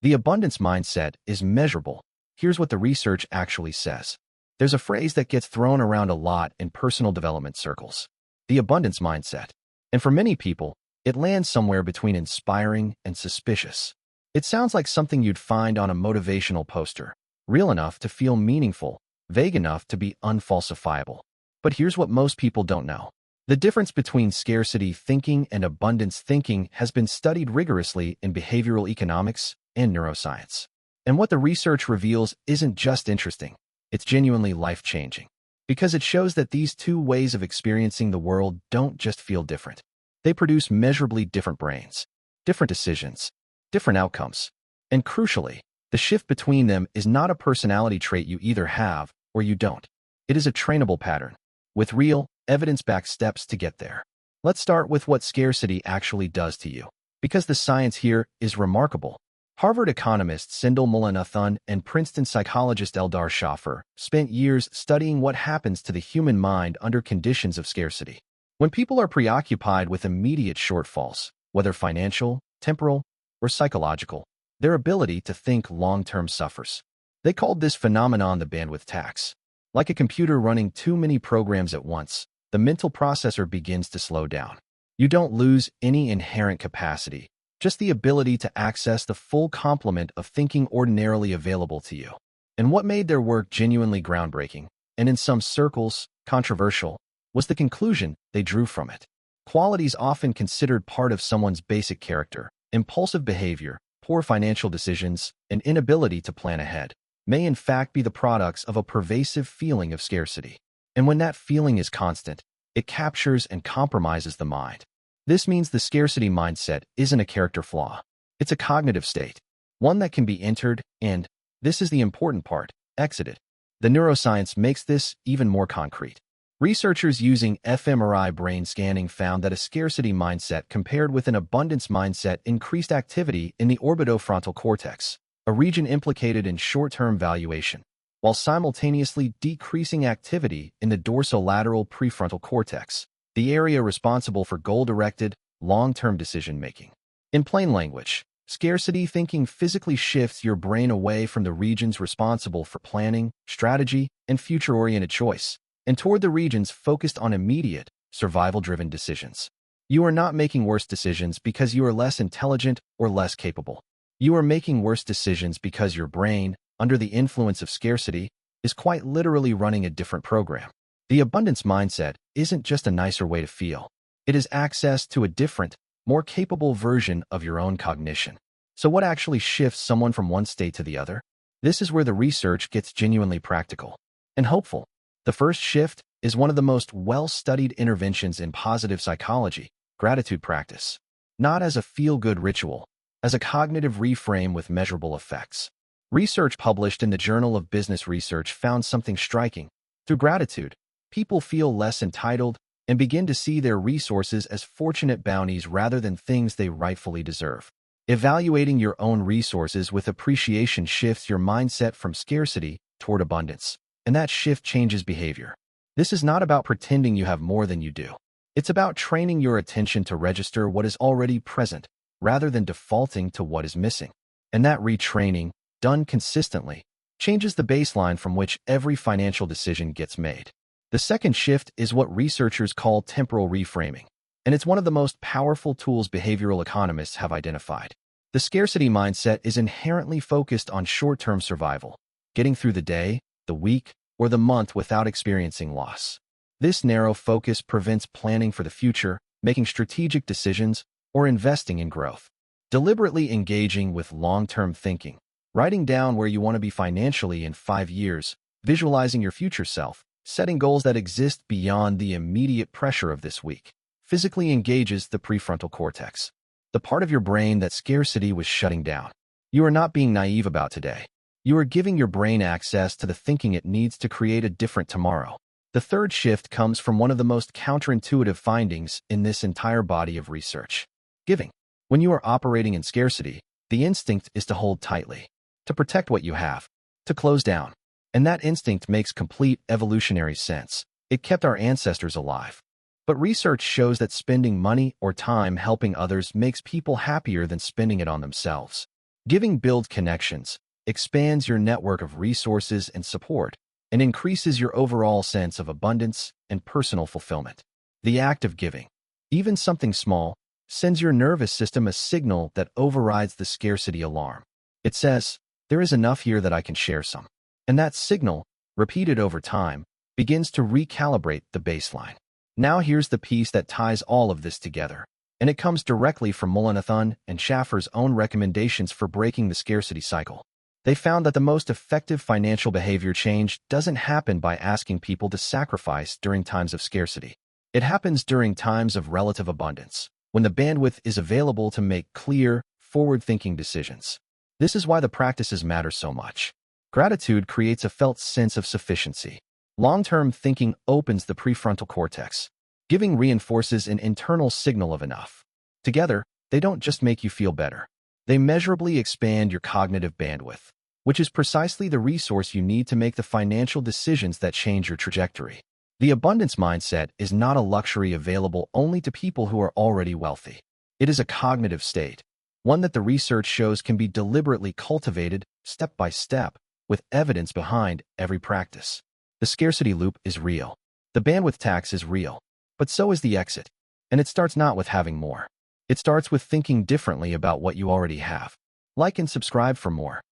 The abundance mindset is measurable. Here's what the research actually says. There's a phrase that gets thrown around a lot in personal development circles: the abundance mindset. And for many people, it lands somewhere between inspiring and suspicious. It sounds like something you'd find on a motivational poster, real enough to feel meaningful, vague enough to be unfalsifiable. But here's what most people don't know. The difference between scarcity thinking and abundance thinking has been studied rigorously in behavioral economics and neuroscience. And what the research reveals isn't just interesting, it's genuinely life-changing. Because it shows that these two ways of experiencing the world don't just feel different. They produce measurably different brains, different decisions, different outcomes. And crucially, the shift between them is not a personality trait you either have or you don't. It is a trainable pattern, with real, evidence-backed steps to get there. Let's start with what scarcity actually does to you, because the science here is remarkable. Harvard economist Sindel Mullainathan and Princeton psychologist Eldar Shaffer spent years studying what happens to the human mind under conditions of scarcity. When people are preoccupied with immediate shortfalls, whether financial, temporal, or psychological, their ability to think long-term suffers. They called this phenomenon the bandwidth tax. Like a computer running too many programs at once, the mental processor begins to slow down. You don't lose any inherent capacity, just the ability to access the full complement of thinking ordinarily available to you. And what made their work genuinely groundbreaking, and in some circles, controversial, was the conclusion they drew from it. Qualities often considered part of someone's basic character, impulsive behavior, poor financial decisions, and inability to plan ahead, may in fact be the products of a pervasive feeling of scarcity. And when that feeling is constant, it captures and compromises the mind. This means the scarcity mindset isn't a character flaw. It's a cognitive state, one that can be entered and, this is the important part, exited. The neuroscience makes this even more concrete. Researchers using fMRI brain scanning found that a scarcity mindset compared with an abundance mindset increased activity in the orbitofrontal cortex, a region implicated in short-term valuation, while simultaneously decreasing activity in the dorsolateral prefrontal cortex, the area responsible for goal-directed, long-term decision-making. In plain language, scarcity thinking physically shifts your brain away from the regions responsible for planning, strategy, and future-oriented choice, and toward the regions focused on immediate, survival-driven decisions. You are not making worse decisions because you are less intelligent or less capable. You are making worse decisions because your brain, under the influence of scarcity, is quite literally running a different program. The abundance mindset isn't just a nicer way to feel. It is access to a different, more capable version of your own cognition. So what actually shifts someone from one state to the other? This is where the research gets genuinely practical and hopeful. The first shift is one of the most well-studied interventions in positive psychology, gratitude practice. Not as a feel-good ritual, as a cognitive reframe with measurable effects. Research published in the Journal of Business Research found something striking. Through gratitude, people feel less entitled and begin to see their resources as fortunate bounties rather than things they rightfully deserve. Evaluating your own resources with appreciation shifts your mindset from scarcity toward abundance, and that shift changes behavior. This is not about pretending you have more than you do. It's about training your attention to register what is already present, rather than defaulting to what is missing. And that retraining, done consistently, changes the baseline from which every financial decision gets made. The second shift is what researchers call temporal reframing, and it's one of the most powerful tools behavioral economists have identified. The scarcity mindset is inherently focused on short-term survival, getting through the day, the week, or the month without experiencing loss. This narrow focus prevents planning for the future, making strategic decisions, or investing in growth. Deliberately engaging with long-term thinking, writing down where you want to be financially in 5 years, visualizing your future self, setting goals that exist beyond the immediate pressure of this week, physically engages the prefrontal cortex, the part of your brain that scarcity was shutting down. You are not being naive about today. You are giving your brain access to the thinking it needs to create a different tomorrow. The third shift comes from one of the most counterintuitive findings in this entire body of research: giving. When you are operating in scarcity, the instinct is to hold tightly, to protect what you have, to close down. And that instinct makes complete evolutionary sense. It kept our ancestors alive. But research shows that spending money or time helping others makes people happier than spending it on themselves. Giving builds connections, expands your network of resources and support, and increases your overall sense of abundance and personal fulfillment. The act of giving, even something small, sends your nervous system a signal that overrides the scarcity alarm. It says, there is enough here that I can share some. And that signal, repeated over time, begins to recalibrate the baseline. Now here's the piece that ties all of this together, and it comes directly from Mullainathan and Schaffer's own recommendations for breaking the scarcity cycle. They found that the most effective financial behavior change doesn't happen by asking people to sacrifice during times of scarcity. It happens during times of relative abundance, when the bandwidth is available to make clear, forward-thinking decisions. This is why the practices matter so much. Gratitude creates a felt sense of sufficiency. Long-term thinking opens the prefrontal cortex. Giving reinforces an internal signal of enough. Together, they don't just make you feel better. They measurably expand your cognitive bandwidth, which is precisely the resource you need to make the financial decisions that change your trajectory. The abundance mindset is not a luxury available only to people who are already wealthy. It is a cognitive state, one that the research shows can be deliberately cultivated step by step, with evidence behind every practice. The scarcity loop is real. The bandwidth tax is real. But so is the exit. And it starts not with having more. It starts with thinking differently about what you already have. Like and subscribe for more.